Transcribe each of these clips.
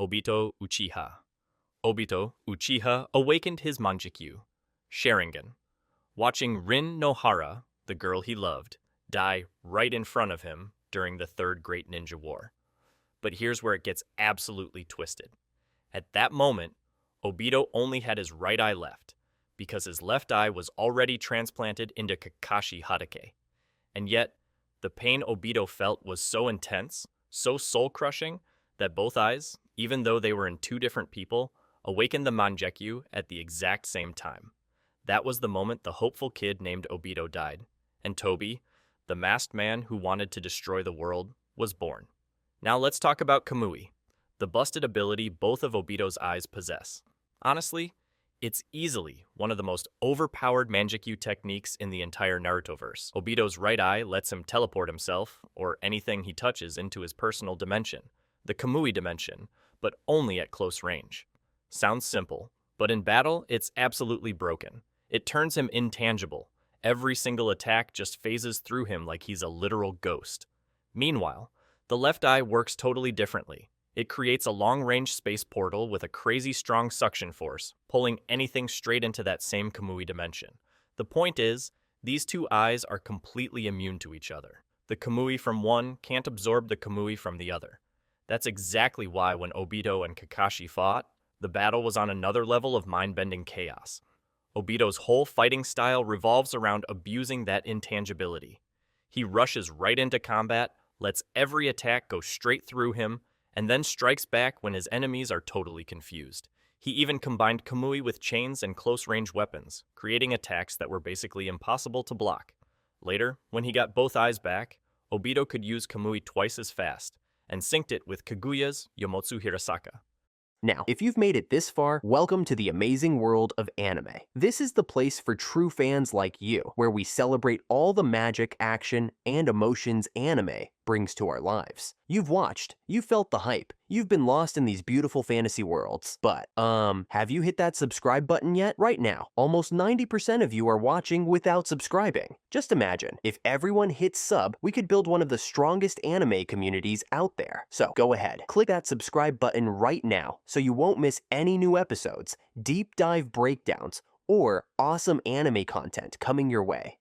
Obito Uchiha. Obito Uchiha awakened his Mangekyo Sharingan, watching Rin Nohara, the girl he loved, die right in front of him during the Third Great Ninja War. But here's where it gets absolutely twisted. At that moment, Obito only had his right eye left, because his left eye was already transplanted into Kakashi Hatake. And yet, the pain Obito felt was so intense, so soul-crushing, that both eyes, even though they were in two different people, awakened the Mangekyo at the exact same time. That was the moment the hopeful kid named Obito died, and Tobi, the masked man who wanted to destroy the world, was born. Now let's talk about Kamui, the busted ability both of Obito's eyes possess. Honestly, it's easily one of the most overpowered Mangekyo techniques in the entire Narutoverse. Obito's right eye lets him teleport himself, or anything he touches, into his personal dimension, the Kamui dimension, but only at close range. Sounds simple, but in battle, it's absolutely broken. It turns him intangible. Every single attack just phases through him like he's a literal ghost. Meanwhile, the left eye works totally differently. It creates a long-range space portal with a crazy strong suction force, pulling anything straight into that same Kamui dimension. The point is, these two eyes are completely immune to each other. The Kamui from one can't absorb the Kamui from the other. That's exactly why when Obito and Kakashi fought, the battle was on another level of mind-bending chaos. Obito's whole fighting style revolves around abusing that intangibility. He rushes right into combat, lets every attack go straight through him, and then strikes back when his enemies are totally confused. He even combined Kamui with chains and close-range weapons, creating attacks that were basically impossible to block. Later, when he got both eyes back, Obito could use Kamui twice as fast, and synced it with Kaguya's Yomotsu Hirasaka. Now, if you've made it this far, welcome to the amazing world of anime. This is the place for true fans like you, where we celebrate all the magic, action, and emotions anime brings to our lives. You've watched, you've felt the hype, you've been lost in these beautiful fantasy worlds, but, have you hit that subscribe button yet? Right now, almost 90% of you are watching without subscribing. Just imagine, if everyone hit sub, we could build one of the strongest anime communities out there. So, go ahead, click that subscribe button right now so you won't miss any new episodes, deep dive breakdowns, or awesome anime content coming your way.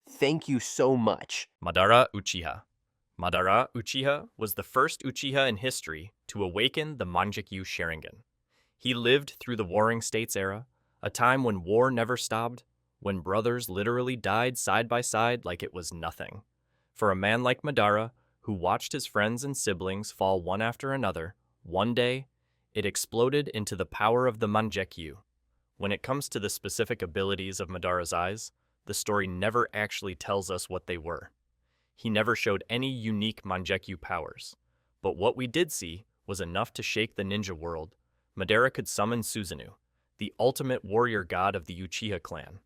Thank you so much. Madara Uchiha. Madara Uchiha was the first Uchiha in history to awaken the Mangekyo Sharingan. He lived through the Warring States era, a time when war never stopped, when brothers literally died side by side like it was nothing. For a man like Madara, who watched his friends and siblings fall one after another, one day, it exploded into the power of the Mangekyo. When it comes to the specific abilities of Madara's eyes, the story never actually tells us what they were. He never showed any unique Mangekyo powers, but what we did see was enough to shake the ninja world. Madara could summon Susanoo, the ultimate warrior god of the Uchiha clan.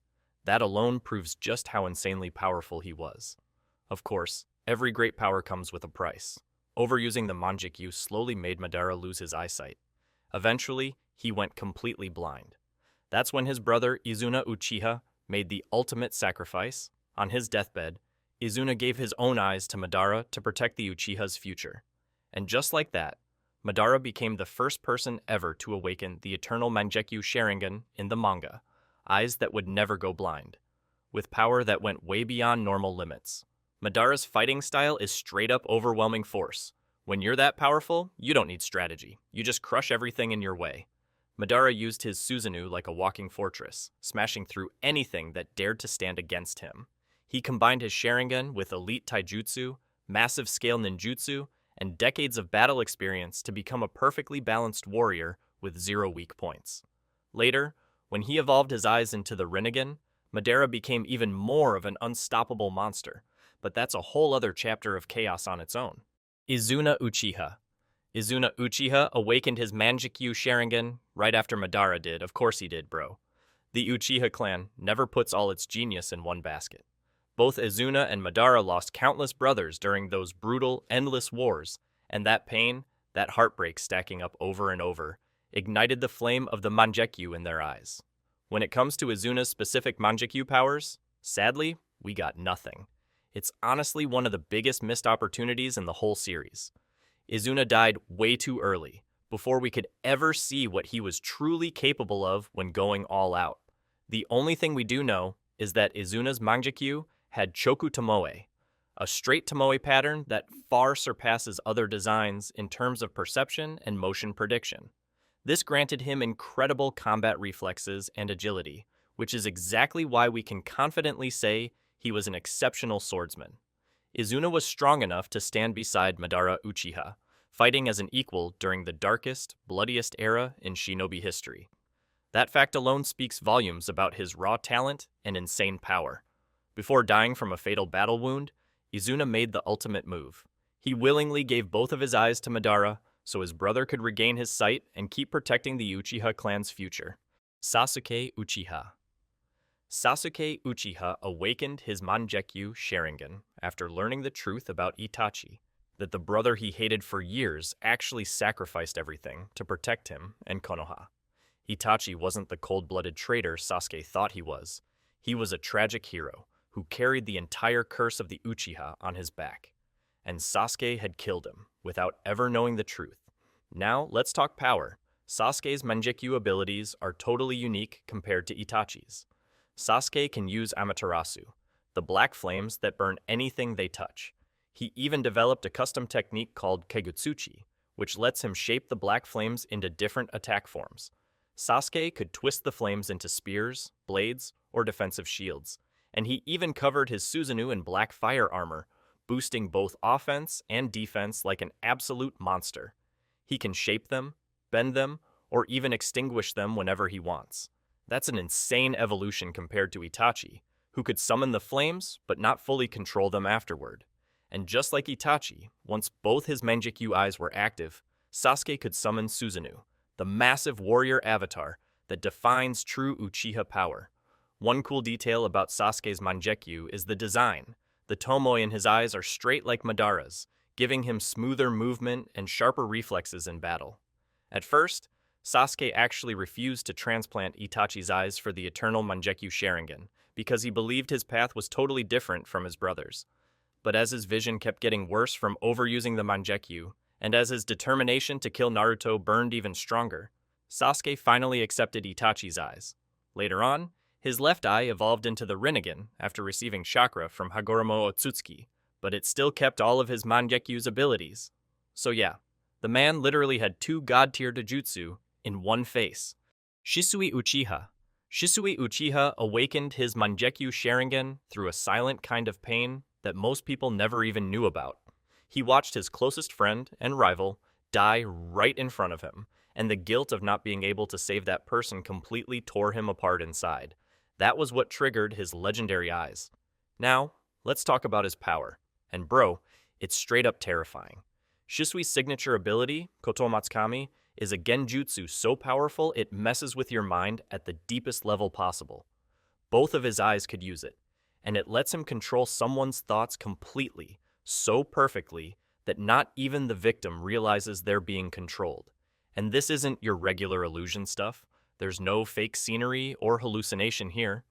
That alone proves just how insanely powerful he was. Of course, every great power comes with a price. Overusing the Mangekyo slowly made Madara lose his eyesight. Eventually, he went completely blind. That's when his brother Izuna Uchiha made the ultimate sacrifice. On his deathbed, Izuna gave his own eyes to Madara to protect the Uchiha's future. And just like that, Madara became the first person ever to awaken the eternal Mangekyo Sharingan in the manga, eyes that would never go blind, with power that went way beyond normal limits. Madara's fighting style is straight-up overwhelming force. When you're that powerful, you don't need strategy. You just crush everything in your way. Madara used his Susanoo like a walking fortress, smashing through anything that dared to stand against him. He combined his Sharingan with elite taijutsu, massive-scale ninjutsu, and decades of battle experience to become a perfectly balanced warrior with 0 weak points. Later, when he evolved his eyes into the Rinnegan, Madara became even more of an unstoppable monster, but that's a whole other chapter of chaos on its own. Izuna Uchiha. Izuna Uchiha awakened his Mangekyo Sharingan right after Madara did. Of course he did, bro. The Uchiha clan never puts all its genius in one basket. Both Izuna and Madara lost countless brothers during those brutal, endless wars, and that pain, that heartbreak stacking up over and over, ignited the flame of the Mangekyo in their eyes. When it comes to Izuna's specific Mangekyo powers, sadly, we got nothing. It's honestly one of the biggest missed opportunities in the whole series. Izuna died way too early, before we could ever see what he was truly capable of when going all out. The only thing we do know is that Izuna's Mangekyo had Choku Tomoe, a straight Tomoe pattern that far surpasses other designs in terms of perception and motion prediction. This granted him incredible combat reflexes and agility, which is exactly why we can confidently say he was an exceptional swordsman. Izuna was strong enough to stand beside Madara Uchiha, fighting as an equal during the darkest, bloodiest era in shinobi history. That fact alone speaks volumes about his raw talent and insane power. Before dying from a fatal battle wound, Izuna made the ultimate move. He willingly gave both of his eyes to Madara so his brother could regain his sight and keep protecting the Uchiha clan's future. Sasuke Uchiha. Sasuke Uchiha awakened his Mangekyo Sharingan after learning the truth about Itachi, that the brother he hated for years actually sacrificed everything to protect him and Konoha. Itachi wasn't the cold-blooded traitor Sasuke thought he was. He was a tragic hero who carried the entire curse of the Uchiha on his back. And Sasuke had killed him without ever knowing the truth. Now, let's talk power. Sasuke's Mangekyo abilities are totally unique compared to Itachi's. Sasuke can use Amaterasu, the black flames that burn anything they touch. He even developed a custom technique called Kegutsuchi, which lets him shape the black flames into different attack forms. Sasuke could twist the flames into spears, blades, or defensive shields, and he even covered his Susanoo in black fire armor, boosting both offense and defense like an absolute monster. He can shape them, bend them, or even extinguish them whenever he wants. That's an insane evolution compared to Itachi, who could summon the flames but not fully control them afterward. And just like Itachi, once both his Mangekyo eyes were active, Sasuke could summon Susanoo, the massive warrior avatar that defines true Uchiha power. One cool detail about Sasuke's Mangekyo is the design. The tomoe in his eyes are straight like Madara's, giving him smoother movement and sharper reflexes in battle. At first, Sasuke actually refused to transplant Itachi's eyes for the eternal Mangekyo Sharingan because he believed his path was totally different from his brother's. But as his vision kept getting worse from overusing the Mangekyo, and as his determination to kill Naruto burned even stronger, Sasuke finally accepted Itachi's eyes. Later on, his left eye evolved into the Rinnegan after receiving chakra from Hagoromo Otsutsuki, but it still kept all of his Mangekyo's abilities. So yeah, the man literally had two god-tier Dojutsu in one face. Shisui Uchiha. Shisui Uchiha awakened his Mangekyo Sharingan through a silent kind of pain that most people never even knew about. He watched his closest friend and rival die right in front of him, and the guilt of not being able to save that person completely tore him apart inside. That was what triggered his legendary eyes. Now, let's talk about his power. And bro, it's straight up terrifying. Shisui's signature ability, Koto Matsukami, is a genjutsu so powerful it messes with your mind at the deepest level possible. Both of his eyes could use it, and it lets him control someone's thoughts completely, so perfectly that not even the victim realizes they're being controlled. And this isn't your regular illusion stuff. There's no fake scenery or hallucination here.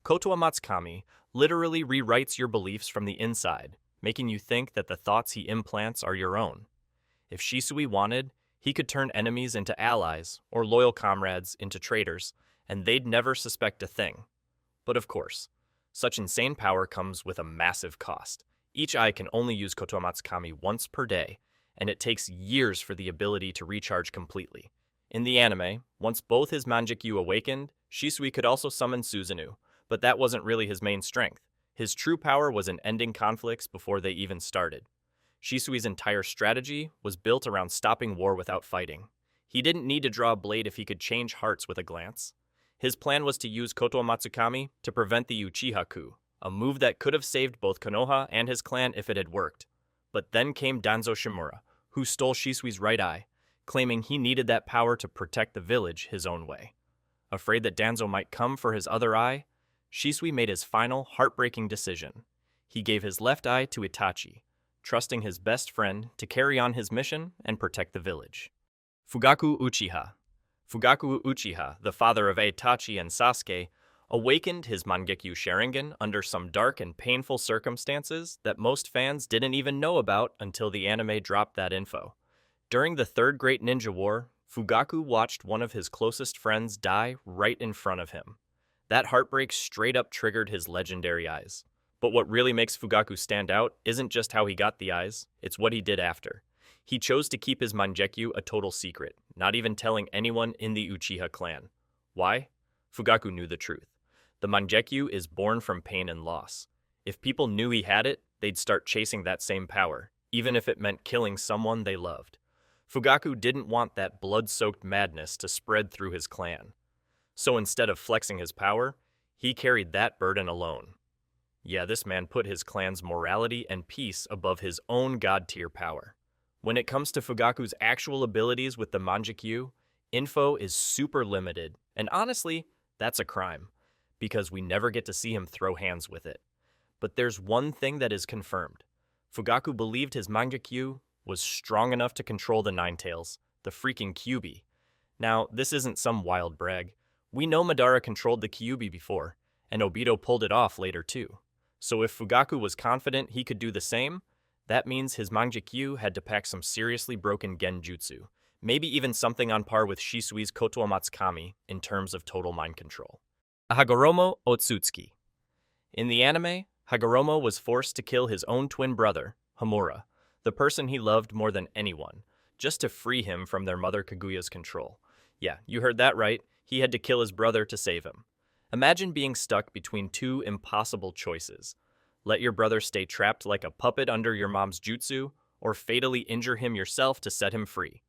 Koto Matsukami literally rewrites your beliefs from the inside, making you think that the thoughts he implants are your own. If Shisui wanted, he could turn enemies into allies or loyal comrades into traitors, and they'd never suspect a thing. But of course, such insane power comes with a massive cost. Each eye can only use Koto Matsukami once per day, and it takes years for the ability to recharge completely. In the anime, once both his Mangekyo awakened, Shisui could also summon Susanoo, but that wasn't really his main strength. His true power was in ending conflicts before they even started. Shisui's entire strategy was built around stopping war without fighting. He didn't need to draw a blade if he could change hearts with a glance. His plan was to use Koto Matsukami to prevent the Uchiha coup, a move that could have saved both Konoha and his clan if it had worked. But then came Danzo Shimura, who stole Shisui's right eye, claiming he needed that power to protect the village his own way. Afraid that Danzo might come for his other eye, Shisui made his final, heartbreaking decision. He gave his left eye to Itachi, trusting his best friend to carry on his mission and protect the village. Fugaku Uchiha. Fugaku Uchiha, the father of Itachi and Sasuke, awakened his Mangekyo Sharingan under some dark and painful circumstances that most fans didn't even know about until the anime dropped that info. During the Third Great Ninja War, Fugaku watched one of his closest friends die right in front of him. That heartbreak straight up triggered his legendary eyes. But what really makes Fugaku stand out isn't just how he got the eyes, it's what he did after. He chose to keep his Mangekyo a total secret, not even telling anyone in the Uchiha clan. Why? Fugaku knew the truth. The Mangekyo is born from pain and loss. If people knew he had it, they'd start chasing that same power, even if it meant killing someone they loved. Fugaku didn't want that blood-soaked madness to spread through his clan. So instead of flexing his power, he carried that burden alone. Yeah, this man put his clan's morality and peace above his own god-tier power. When it comes to Fugaku's actual abilities with the Mangekyo, info is super limited, and honestly, that's a crime, because we never get to see him throw hands with it. But there's one thing that is confirmed. Fugaku believed his Mangekyo was strong enough to control the Ninetales, the freaking Kyuubi. Now, this isn't some wild brag. We know Madara controlled the Kyuubi before, and Obito pulled it off later too. So if Fugaku was confident he could do the same, that means his Mangekyo had to pack some seriously broken genjutsu, maybe even something on par with Shisui's Kotoa Matsukami in terms of total mind control. Hagoromo Otsutsuki. In the anime, Hagoromo was forced to kill his own twin brother, Homura, the person he loved more than anyone, just to free him from their mother Kaguya's control. Yeah, you heard that right, he had to kill his brother to save him. Imagine being stuck between two impossible choices. Let your brother stay trapped like a puppet under your mom's jutsu, or fatally injure him yourself to set him free.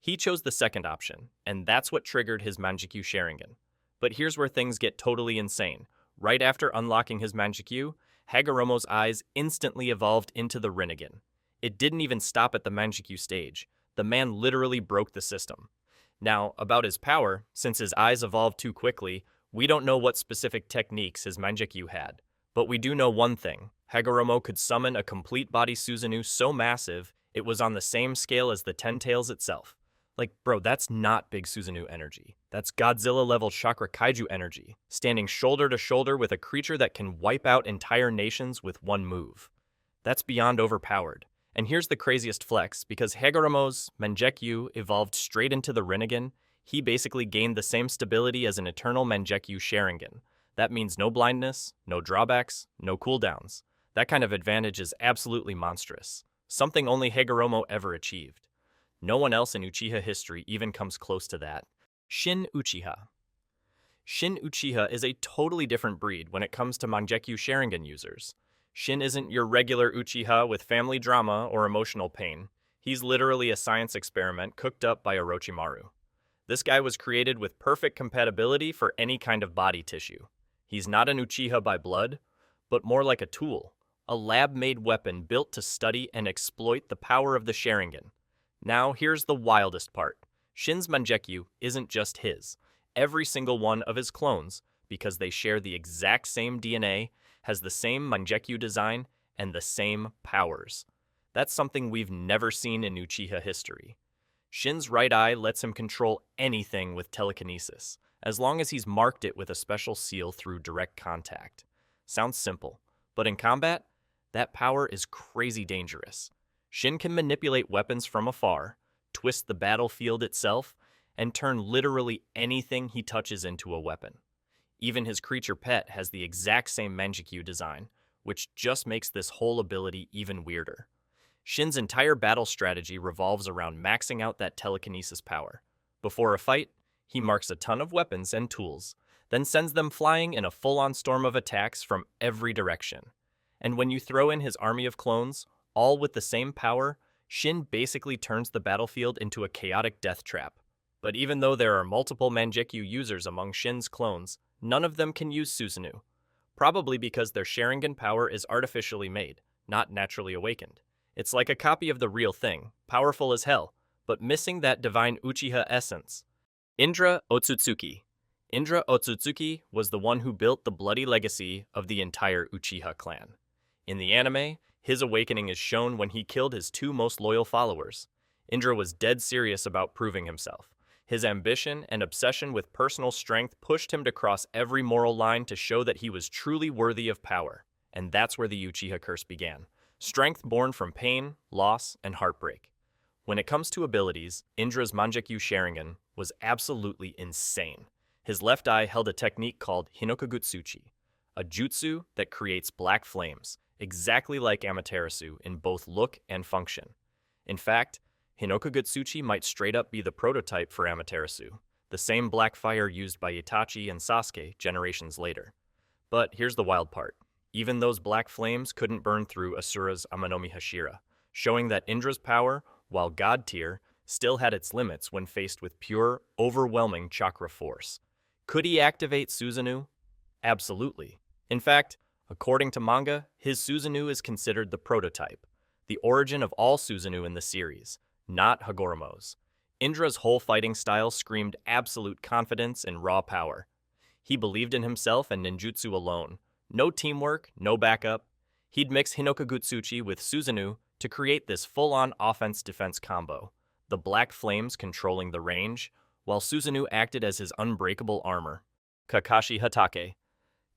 He chose the second option, and that's what triggered his Mangekyou Sharingan. But here's where things get totally insane. Right after unlocking his Mangekyo, Hagoromo's eyes instantly evolved into the Rinnegan. It didn't even stop at the Mangekyo stage. The man literally broke the system. Now, about his power, since his eyes evolved too quickly, we don't know what specific techniques his Mangekyo had. But we do know one thing. Hagoromo could summon a complete body Susanoo so massive, it was on the same scale as the Ten Tails itself. Like, bro, that's not big Susanoo energy. That's Godzilla-level Chakra Kaiju energy, standing shoulder to shoulder with a creature that can wipe out entire nations with one move. That's beyond overpowered. And here's the craziest flex, because Hagoromo's Mangekyo evolved straight into the Rinnegan, he basically gained the same stability as an eternal Mangekyou Sharingan. That means no blindness, no drawbacks, no cooldowns. That kind of advantage is absolutely monstrous. Something only Hagoromo ever achieved. No one else in Uchiha history even comes close to that. Shin Uchiha. Shin Uchiha is a totally different breed when it comes to Mangekyou Sharingan users. Shin isn't your regular Uchiha with family drama or emotional pain. He's literally a science experiment cooked up by Orochimaru. This guy was created with perfect compatibility for any kind of body tissue. He's not an Uchiha by blood, but more like a tool, a lab-made weapon built to study and exploit the power of the Sharingan. Now, here's the wildest part. Shin's Mangekyo isn't just his. Every single one of his clones, because they share the exact same DNA, has the same Mangekyo design and the same powers. That's something we've never seen in Uchiha history. Shin's right eye lets him control anything with telekinesis, as long as he's marked it with a special seal through direct contact. Sounds simple, but in combat, that power is crazy dangerous. Shin can manipulate weapons from afar, twist the battlefield itself, and turn literally anything he touches into a weapon. Even his creature pet has the exact same Mangekyo design, which just makes this whole ability even weirder. Shin's entire battle strategy revolves around maxing out that telekinesis power. Before a fight, he marks a ton of weapons and tools, then sends them flying in a full-on storm of attacks from every direction. And when you throw in his army of clones, all with the same power, Shin basically turns the battlefield into a chaotic death trap. But even though there are multiple Mangekyo users among Shin's clones, none of them can use Susanoo. Probably because their Sharingan power is artificially made, not naturally awakened. It's like a copy of the real thing, powerful as hell, but missing that divine Uchiha essence. Indra Otsutsuki. Indra Otsutsuki was the one who built the bloody legacy of the entire Uchiha clan. In the anime, his awakening is shown when he killed his two most loyal followers. Indra was dead serious about proving himself. His ambition and obsession with personal strength pushed him to cross every moral line to show that he was truly worthy of power. And that's where the Uchiha curse began. Strength born from pain, loss, and heartbreak. When it comes to abilities, Indra's Mangekyou Sharingan was absolutely insane. His left eye held a technique called Hinokagutsuchi, a jutsu that creates black flames, exactly like Amaterasu in both look and function. In fact, Hinokagutsuchi might straight up be the prototype for Amaterasu, the same black fire used by Itachi and Sasuke generations later. But here's the wild part. Even those black flames couldn't burn through Asura's Amanomi Hashira, showing that Indra's power, while god tier, still had its limits when faced with pure, overwhelming chakra force. Could he activate Susanoo? Absolutely. In fact, according to manga, his Susanoo is considered the prototype, the origin of all Susanoo in the series, not Hagoromo's. Indra's whole fighting style screamed absolute confidence and raw power. He believed in himself and ninjutsu alone. No teamwork, no backup. He'd mix Hinokagutsuchi with Susanoo to create this full-on offense-defense combo, the black flames controlling the range, while Susanoo acted as his unbreakable armor. Kakashi Hatake.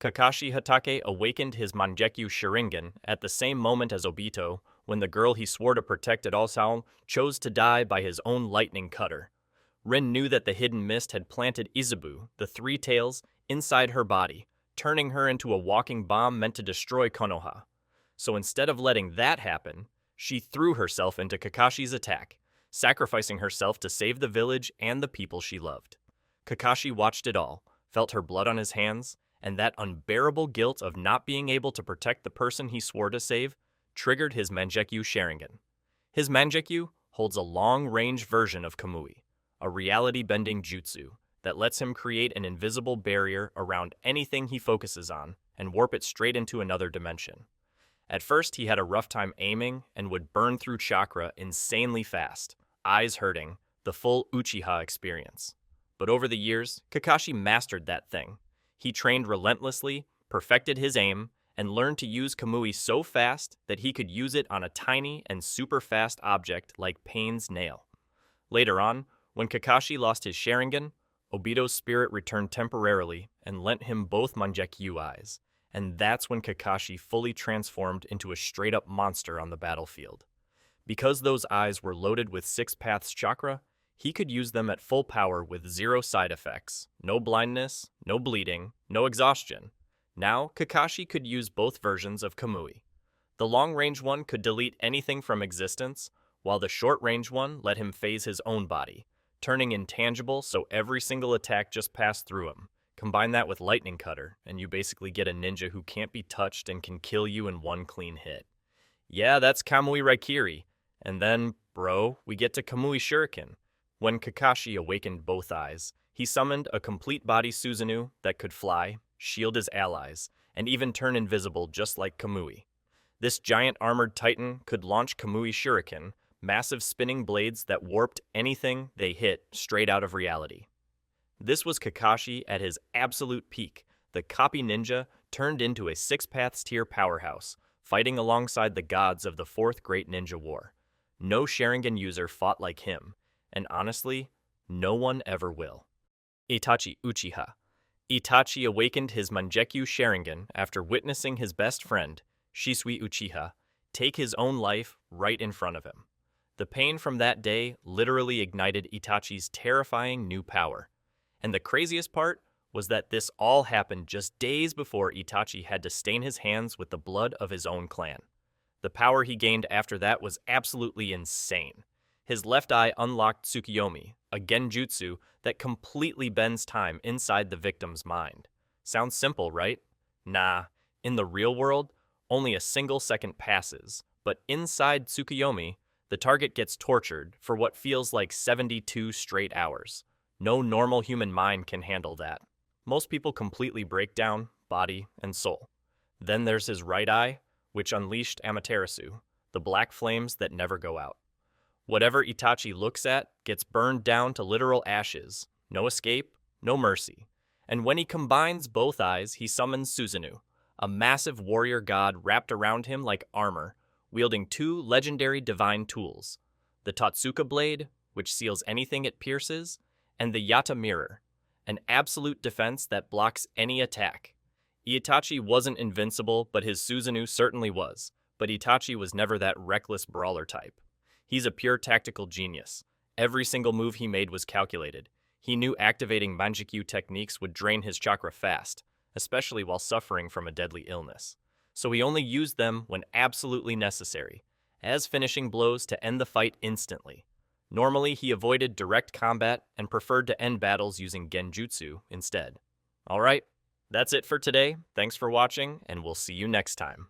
Kakashi Hatake awakened his Mangekyo Sharingan at the same moment as Obito, when the girl he swore to protect at all times chose to die by his own lightning cutter. Rin knew that the hidden mist had planted Izubu, the Three Tails, inside her body, turning her into a walking bomb meant to destroy Konoha. So instead of letting that happen, she threw herself into Kakashi's attack, sacrificing herself to save the village and the people she loved. Kakashi watched it all, felt her blood on his hands, and that unbearable guilt of not being able to protect the person he swore to save triggered his Mangekyo Sharingan. His Mangekyo holds a long-range version of Kamui, a reality-bending jutsu that lets him create an invisible barrier around anything he focuses on and warp it straight into another dimension. At first, he had a rough time aiming and would burn through chakra insanely fast, eyes hurting, the full Uchiha experience. But over the years, Kakashi mastered that thing. He trained relentlessly, perfected his aim, and learned to use Kamui so fast that he could use it on a tiny and super fast object like Pain's nail. Later on, when Kakashi lost his Sharingan, Obito's spirit returned temporarily and lent him both Mangekyo eyes, and that's when Kakashi fully transformed into a straight-up monster on the battlefield. Because those eyes were loaded with Six Paths chakra, he could use them at full power with zero side effects, no blindness, no bleeding, no exhaustion. Now, Kakashi could use both versions of Kamui. The long-range one could delete anything from existence, while the short-range one let him phase his own body, turning intangible so every single attack just passed through him. Combine that with Lightning Cutter, and you basically get a ninja who can't be touched and can kill you in one clean hit. Yeah, that's Kamui Raikiri. And then, bro, we get to Kamui Shuriken. When Kakashi awakened both eyes, he summoned a complete body Susanoo that could fly, shield his allies, and even turn invisible just like Kamui. This giant armored titan could launch Kamui Shuriken, massive spinning blades that warped anything they hit straight out of reality. This was Kakashi at his absolute peak, the copy ninja turned into a Six Paths tier powerhouse, fighting alongside the gods of the Fourth Great Ninja War. No Sharingan user fought like him, and honestly, no one ever will. Itachi Uchiha. Itachi awakened his Mangekyo Sharingan after witnessing his best friend, Shisui Uchiha, take his own life right in front of him. The pain from that day literally ignited Itachi's terrifying new power. And the craziest part was that this all happened just days before Itachi had to stain his hands with the blood of his own clan. The power he gained after that was absolutely insane. His left eye unlocked Tsukiyomi, a genjutsu that completely bends time inside the victim's mind. Sounds simple, right? Nah, in the real world, only a single second passes, but inside Tsukiyomi, the target gets tortured for what feels like 72 straight hours. No normal human mind can handle that. Most people completely break down, body and soul. Then there's his right eye, which unleashed Amaterasu, the black flames that never go out. Whatever Itachi looks at gets burned down to literal ashes. No escape, no mercy. And when he combines both eyes, he summons Susanoo, a massive warrior god wrapped around him like armor, wielding two legendary divine tools, the Totsuka blade, which seals anything it pierces, and the Yata mirror, an absolute defense that blocks any attack. Itachi wasn't invincible, but his Susanoo certainly was, but Itachi was never that reckless brawler type. He's a pure tactical genius. Every single move he made was calculated. He knew activating Mangekyo techniques would drain his chakra fast, especially while suffering from a deadly illness. So he only used them when absolutely necessary, as finishing blows to end the fight instantly. Normally, he avoided direct combat and preferred to end battles using genjutsu instead. Alright, that's it for today. Thanks for watching, and we'll see you next time.